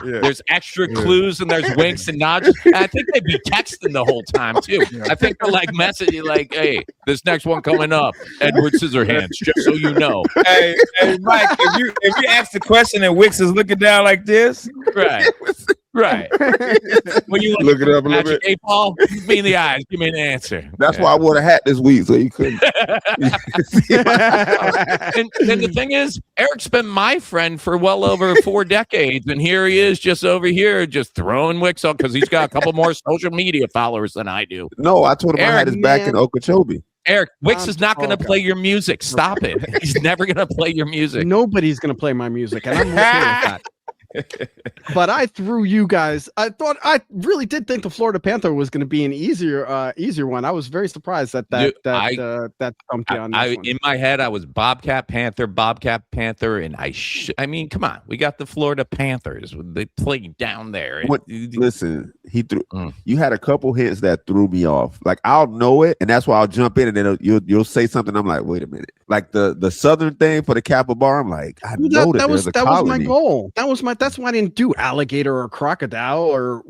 Yeah. There's extra clues and there's winks and nods. And I think they'd be texting the whole time too. I think they're like messaging like, "Hey, this next one coming up, Edward Scissorhands, just so you know." Hey, Myke, if you ask the question and Wicks is looking down like this, right. When you look it up a little bit, hey Paul, look me in the eyes, give me an answer. That's why I wore a hat this week, so you couldn't. and the thing is, Erick's been my friend for well over 4 decades, and here he is, just over here, just throwing Wicks up because he's got a couple more social media followers than I do. No, I told him I had his back in Okeechobee. Erick, Wicks is not going to play your music. Stop it. He's never going to play your music. Nobody's going to play my music, and I'm okay with that. But I threw you guys. I really did think the Florida Panther was going to be an easier one. I was very surprised that stumped you on this one. In my head, I was Bobcat Panther, and I mean, come on, we got the Florida Panthers. They play down there. Listen, he threw. You had a couple hints that threw me off. Like I'll know it, and that's why I'll jump in, and then you'll say something. I'm like, wait a minute. Like the southern thing for the capybara. I'm like, I know that was my goal. That's why I didn't do alligator or crocodile or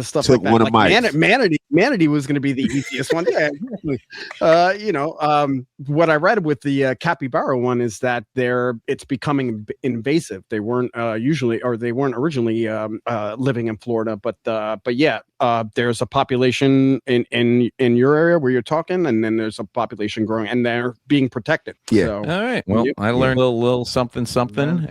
stuff like that. One of manatee was going to be the easiest one. Yeah, exactly. What I read with the capybara one is that it's becoming invasive. They weren't originally living in Florida, but yeah, there's a population in your area where you're talking, and then there's a population growing, and they're being protected. Yeah. So, all right. Well, I learned a little something,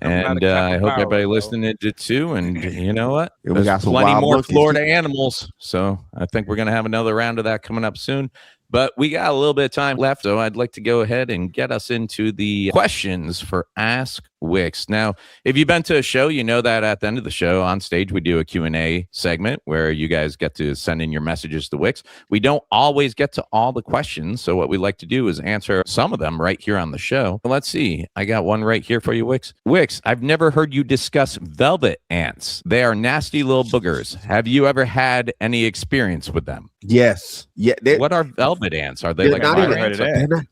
and I hope everybody listening did too. And you know what? We got plenty more Florida animals, so I think we're gonna have another round of that coming up soon. But we got a little bit of time left, so I'd like to go ahead and get us into the questions for Ask Wicks. Now, if you've been to a show, you know that at the end of the show on stage, we do a Q&A segment where you guys get to send in your messages to Wicks. We don't always get to all the questions, so what we like to do is answer some of them right here on the show. Let's see. I got one right here for you, Wicks. Wicks, I've never heard you discuss velvet ants. They are nasty little boogers. Have you ever had any experience with them? Yes. Yeah. What are velvet ants? Are they like fire ants?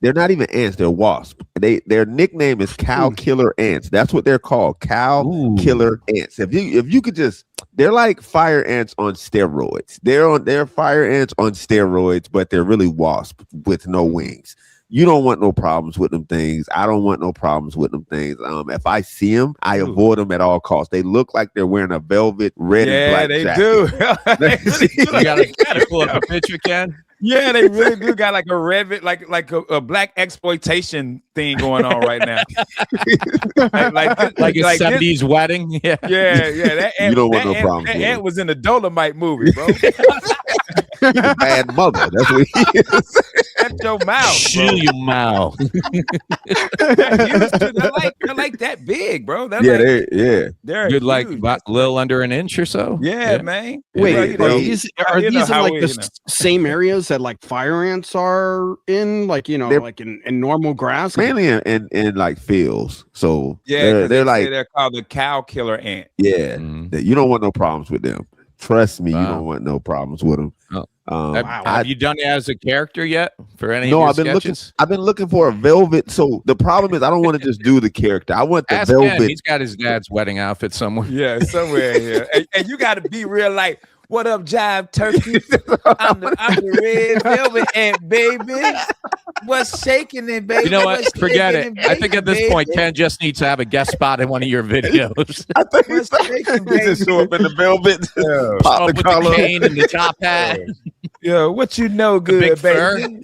They're not even ants. They're wasps. Their nickname is cow killer ants. That's what they're called. Cow killer ants. If you could just, they're like fire ants on steroids. They're fire ants on steroids, but they're really wasps with no wings. You don't want no problems with them things. I don't want no problems with them things. If I see them, I avoid them at all costs. They look like they're wearing a velvet red and black jacket. You gotta pull up a picture, Ken. Yeah, they really do got like a red, like a black exploitation thing going on right now. like a 70s wedding. Yeah. That ant, you don't want no problems. That ant was in a Dolomite movie, bro. Bad mother. That's what he is. Shut your mouth. Shut your mouth. They're like that big, bro. They're good, like about a little under an inch or so. Yeah. Man. Wait, are these in like the same areas that like fire ants are in? Like like in normal grass, mainly in like fields. So yeah, they're called the cow killer ant. Yeah, you don't want no problems with them. Trust me, you don't want no problems with them. Have you done it as a character yet for any? No, of your sketches? I've been looking for a velvet. So the problem is, I don't want to just do the character. I want the velvet. Ken. He's got his dad's wedding outfit somewhere. Yeah, somewhere here, and you got to be real like. What up, Jive Turkey? I'm the red velvet ant, baby. What's shaking it, baby? You know what? Forget it. I think at this point, Ken just needs to have a guest spot in one of your videos. I think he's just show up in the velvet, pop the collar, the cane and the top hat. Yo, what you know, good baby?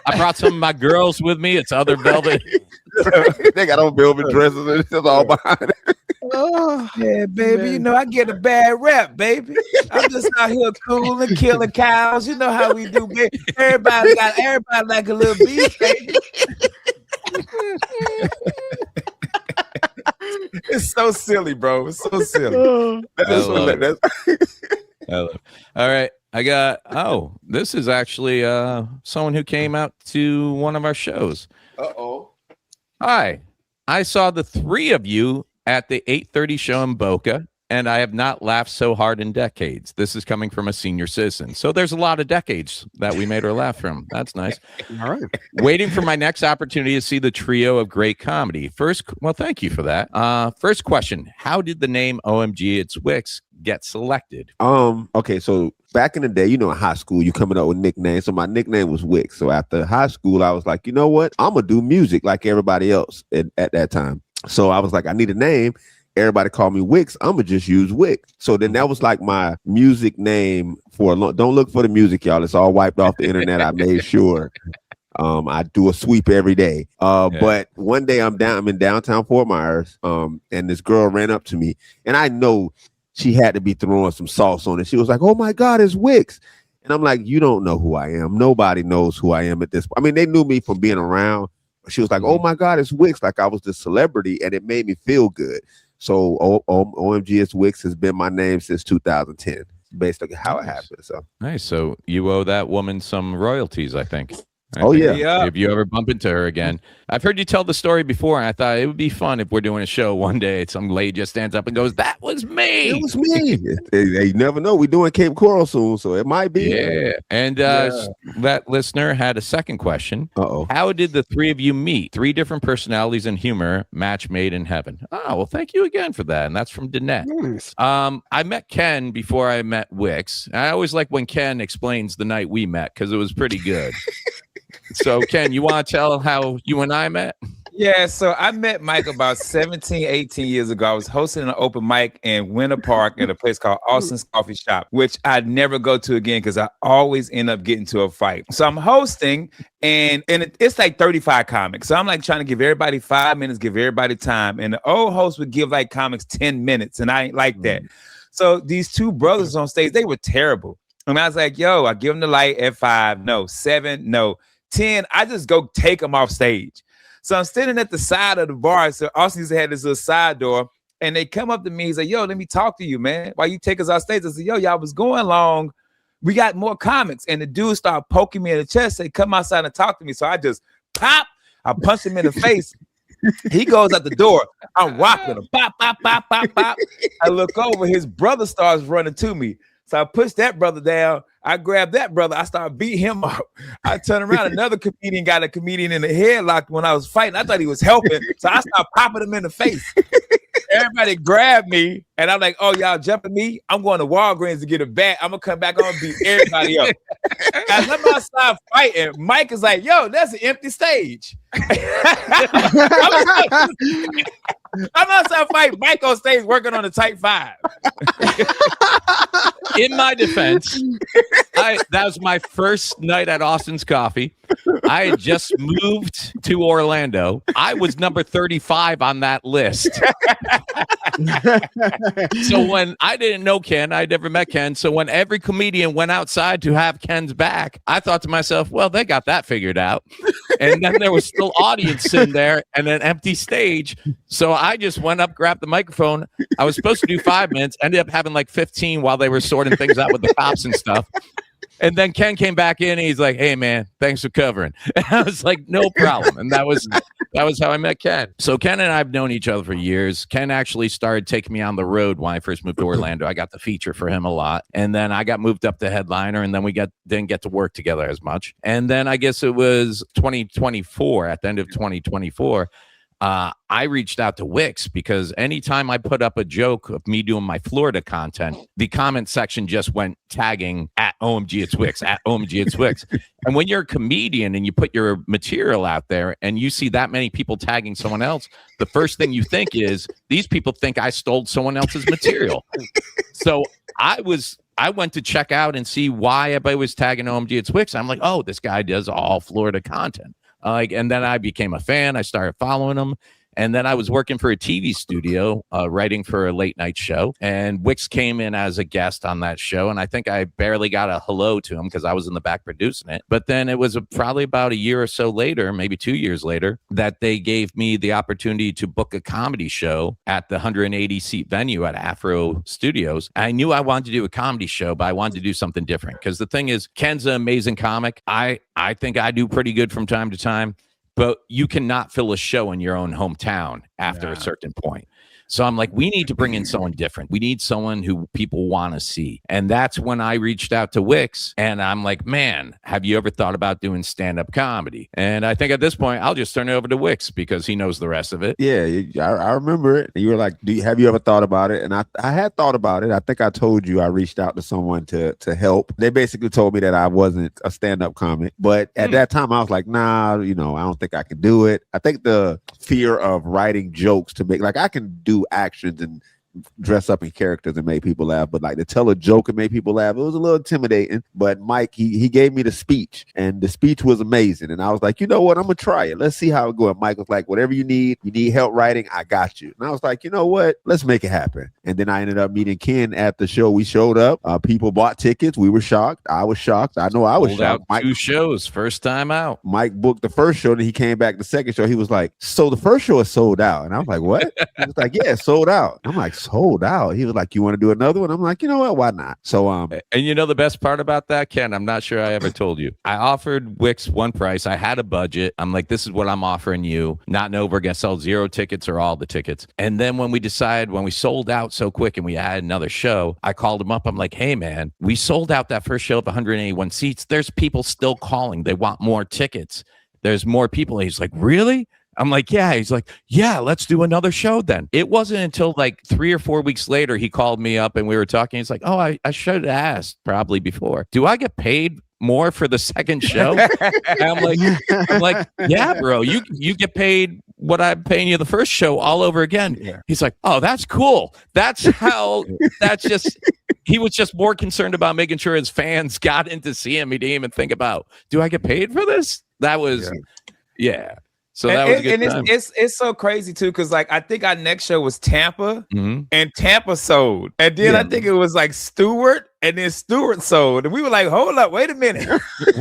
I brought some of my girls with me. It's other velvet. They got on velvet dresses and it's just all behind it. Yeah, baby. Man. You know, I get a bad rep, baby. I'm just out here cool and killing cows. You know how we do, baby. Everybody like a little beef, baby. It's so silly, bro. It's so silly. All right. This is actually someone who came out to one of our shows. Hi. I saw the three of you at the 8:30 show in Boca, and I have not laughed so hard in decades. This is coming from a senior citizen. So there's a lot of decades that we made her laugh from. That's nice. All right. Waiting for my next opportunity to see the trio of great comedy. Thank you for that. First question. How did the name Omgitswicks get selected? Okay, so back in the day, in high school, you coming up with nicknames. So my nickname was Wicks. So after high school, I was like, you know what? I'm going to do music like everybody else at that time. So I was like, I need a name. Everybody called me Wicks. I'm going to just use Wicks. So then that was like my music name for a long. Don't look for the music, y'all. It's all wiped off the internet. I made sure. I do a sweep every day. But one day I'm in downtown Fort Myers, and this girl ran up to me, and I know she had to be throwing some sauce on it. She was like, "Oh my God, it's Wicks." And I'm like, "You don't know who I am. Nobody knows who I am at this point." I mean, they knew me from being around. She was like, "Oh my God, it's Wicks." Like I was the celebrity, and it made me feel good. So Omgitswicks has been my name since 2010, based on how it happened. So nice. So you owe that woman some royalties, I think. Yeah. If you ever bump into her again. I've heard you tell the story before, and I thought it would be fun if we're doing a show one day. Some lady just stands up and goes, "That was me." It was me. You never know. We're doing Cape Coral soon, so it might be. Yeah. And that listener had a second question. How did the three of you meet? Three different personalities and humor, match made in heaven. Oh, well, thank you again for that. And that's from Danette. Nice. I met Ken before I met Wicks. I always like when Ken explains the night we met because it was pretty good. So, Ken, you want to tell how you and I met? Yeah, so I met Myke about 17, 18 years ago. I was hosting an open mic in Winter Park at a place called Austin's Coffee Shop, which I'd never go to again because I always end up getting to a fight. So I'm hosting, and it's like 35 comics. So I'm like trying to give everybody 5 minutes, give everybody time. And the old host would give like comics 10 minutes, and I ain't like that. So these two brothers on stage, they were terrible. And I was like, yo, I give them the light at 5, no, 7, no, 10. I just go take them off stage. So I'm standing at the side of the bar. So Austin used to have this little side door, and they come up to me. He's like, yo, let me talk to you, man. Why you take us off stage? I said, yo, y'all was going long. We got more comics. And the dude started poking me in the chest, say, come outside and talk to me. So I just pop. I punched him in the face. He goes out the door. I'm rocking him. Pop, pop, pop, pop, pop. I look over. His brother starts running to me. So I pushed that brother down. I grabbed that brother. I started beating him up. I turned around. Another comedian got a comedian in the headlock when I was fighting. I thought he was helping. So I started popping him in the face. Everybody grabbed me. And I'm like, oh, y'all jumping me? I'm going to Walgreens to get a bat. I'm going to come back on and beat everybody up. As I'm outside fighting, Myke is like, yo, that's an empty stage. I'm outside fighting. Myke on stage working on the Type 5. In my defense, that was my first night at Austin's Coffee. I had just moved to Orlando. I was number 35 on that list. So when I didn't know Ken, I'd never met Ken. So when every comedian went outside to have Ken's back, I thought to myself, well, they got that figured out. And then there was still audience sitting there and an empty stage. So I just went up, grabbed the microphone. I was supposed to do 5 minutes, ended up having like 15 while they were sorting things out with the cops and stuff. And then Ken came back in and he's like, hey, man, thanks for covering. And I was like, no problem. And that was how I met Ken. So Ken and I have known each other for years. Ken actually started taking me on the road when I first moved to Orlando. I got the feature for him a lot. And then I got moved up to headliner, and then we didn't get to work together as much. And then I guess it was 2024, at the end of 2024, I reached out to Wicks because anytime I put up a joke of me doing my Florida content, the comment section just went tagging at Omgitswicks, at Omgitswicks. And when you're a comedian and you put your material out there and you see that many people tagging someone else, the first thing you think is, these people think I stole someone else's material. So I went to check out and see why everybody was tagging Omgitswicks. I'm like, oh, this guy does all Florida content. And then I became a fan. I started following him. And then I was working for a TV studio, writing for a late night show. And Wicks came in as a guest on that show. And I think I barely got a hello to him because I was in the back producing it. But then it was probably about a year or so later, maybe 2 years later, that they gave me the opportunity to book a comedy show at the 180-seat venue at Afro Studios. I knew I wanted to do a comedy show, but I wanted to do something different. Because the thing is, Ken's an amazing comic. I think I do pretty good from time to time. But you cannot fill a show in your own hometown after a certain point. So I'm like, we need to bring in someone different. We need someone who people want to see. And that's when I reached out to Wicks. And I'm like, man, have you ever thought about doing stand-up comedy? And I think at this point, I'll just turn it over to Wicks because he knows the rest of it. Yeah, I remember it. You were like, have you ever thought about it? And I had thought about it. I think I told you I reached out to someone to help. They basically told me that I wasn't a stand-up comic. But at that time, I was like, nah, I don't think I can do it. I think the fear of writing jokes to make, like, I can do actions and dress up in characters and make people laugh, but like to tell a joke and make people laugh, it was a little intimidating. But Myke, he gave me the speech, and the speech was amazing. And I was like, you know what, I'm gonna try it. Let's see how it goes. And Myke was like, whatever you need help writing, I got you. And I was like, you know what, let's make it happen. And then I ended up meeting Ken at the show. We showed up. People bought tickets. We were shocked. I was shocked. I know I was shocked. Myke, 2 shows, first time out. Myke booked the first show, and he came back the second show. He was like, so the first show is sold out. And I was like, what? He was like, yeah, sold out. I'm like, sold out. He was like, you want to do another one? I'm like, you know what, why not? So and you know the best part about that, Ken, I'm not sure I ever told you, I offered Wicks one price. I had a budget. I'm like, this is what I'm offering you, not know we're gonna sell 0 tickets or all the tickets. And then when we sold out so quick and we had another show, I called him up. I'm like, hey man, we sold out that first show of 181 seats. There's people still calling. They want more tickets. There's more people. And he's like, really? I'm like, yeah. He's like, yeah, let's do another show then. It wasn't until like 3 or 4 weeks later, he called me up and we were talking. He's like, oh, I should have asked probably before. Do I get paid more for the second show? I'm like, yeah, bro, you get paid what I'm paying you the first show all over again. Yeah. He's like, oh, that's cool. That's he was just more concerned about making sure his fans got in to see him. He didn't even think about, do I get paid for this? That was, yeah. So that was a good time. It's so crazy too, because like I think our next show was Tampa, and Tampa sold, and then I think it was like Stewart, and then Stewart sold, and we were like, hold up, wait a minute,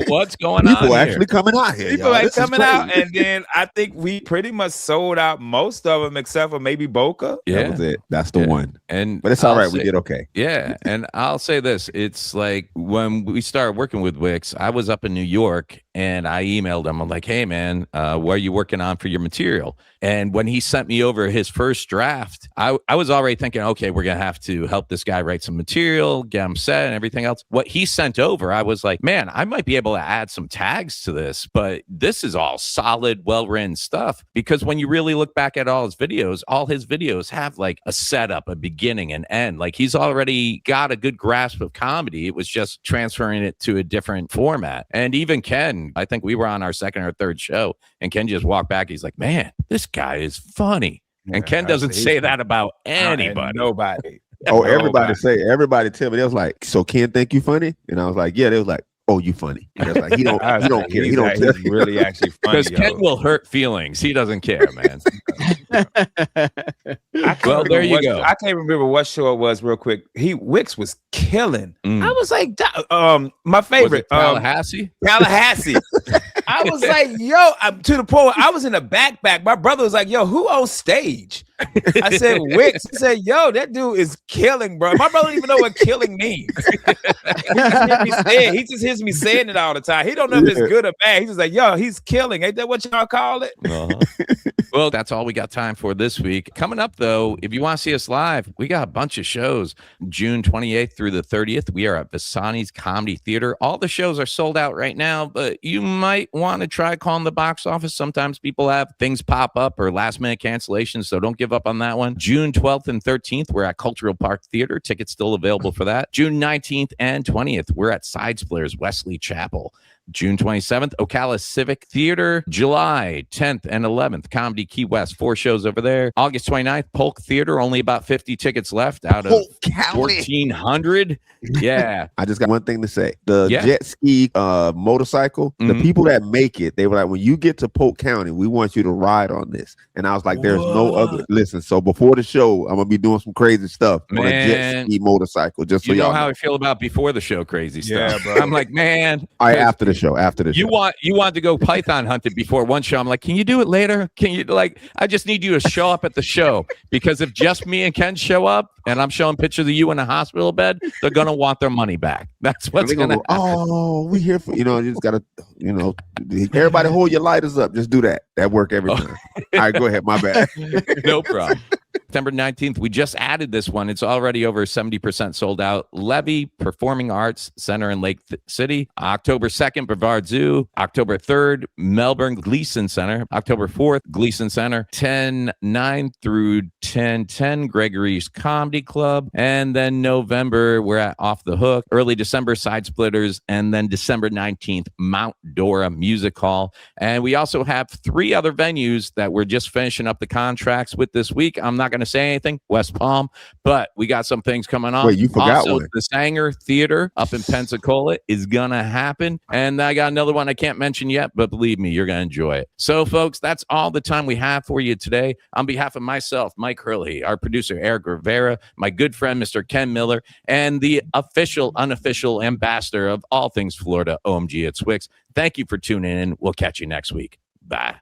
what's going on? People actually coming out here. People like coming out, and then I think we pretty much sold out most of them except for maybe Boca. Yeah, that was it. That's the one. But it's all right. We did okay. Yeah, and I'll say this: it's like when we started working with Wicks, I was up in New York, and I emailed him. I'm like, hey man, what are you working on for your material? And when he sent me over his first draft, I was already thinking, okay, we're going to have to help this guy write some material, get him set and everything else. What he sent over, I was like, man, I might be able to add some tags to this, but this is all solid, well-written stuff. Because when you really look back at all his videos have like a setup, a beginning, and end. Like he's already got a good grasp of comedy. It was just transferring it to a different format. And even Ken, I think we were on our second or third show, and Ken just walked back. He's like, man, this guy is funny. And Ken doesn't say that about anybody. Nobody. Everybody tell me. They was like, so Ken think you funny? And I was like, yeah. They was like, oh, you funny. And I was like, he don't care. He don't care. He's really actually funny. Because Ken will hurt feelings. He doesn't care, man. Well, there you go. I can't remember what show it was real quick. Wicks was killing. I was like, my favorite. Tallahassee? Tallahassee. I was like, yo, to the point where I was in the backpack. My brother was like, yo, who on stage? I said, Wicks. He said, yo, that dude is killing, bro. My brother don't even know what killing means. He just hears me saying it all the time. He don't know if it's good or bad. He's just like, yo, he's killing. Ain't that what y'all call it? Well, that's all we got time for this week. Coming up, though, if you want to see us live, we got a bunch of shows. June 28th through the 30th, we are at Visani's Comedy Theater. All the shows are sold out right now, but you might want to try calling the box office. Sometimes people have things pop up or last-minute cancellations, so don't give up on that one. June 12th and 13th, we're at Cultural Park Theater. Tickets still available for that. June 19th and 20th, we're at Side Splitters Wesley Chapel. June 27th, Ocala Civic Theater. July 10th and 11th, Comedy Key West, 4 shows over there. August 29th, Polk Theater, only about 50 tickets left out of 1,400. Yeah. I just got one thing to say. The jet ski motorcycle, the people that make it, they were like, when you get to Polk County, we want you to ride on this. And I was like, there's no other. Listen, so before the show, I'm going to be doing some crazy stuff on a jet ski motorcycle. Just so you y'all know how I feel about before the show crazy stuff. Yeah, bro. I'm like, man. After the show. You want to go python hunting before one show. I'm like, can you do it later? Can you, like, I just need you to show up at the show, because if just me and Ken show up and I'm showing pictures of you in a hospital bed, they're going to want their money back. That's what's going to happen. Oh, we here for, you just got to, everybody hold your lighters up. Just do that. That work every time. All right, go ahead. My bad. No problem. September 19th, we just added this one. It's already over 70% sold out. Levy Performing Arts Center in Lake City. October 2nd, Brevard Zoo. October 3rd, Melbourne Gleason Center. October 4th, Gleason Center. 10/9 through 10/10, Gregory's Comedy Club. And then November, we're at Off the Hook. Early December, Side Splitters. And then December 19th, Mount Dora Music Hall. And we also have 3 other venues that we're just finishing up the contracts with this week. I'm not going to say anything, West Palm, but we got some things coming on. Wait, you forgot also, one. The Sanger Theater up in Pensacola is going to happen. And I got another one I can't mention yet, but believe me, you're going to enjoy it. So, folks, that's all the time we have for you today. On behalf of myself, Myke Herlihy, our producer, Erick Rivera, my good friend, Mr. Ken Miller, and the official, unofficial ambassador of all things Florida, Omgitswicks, thank you for tuning in. We'll catch you next week. Bye.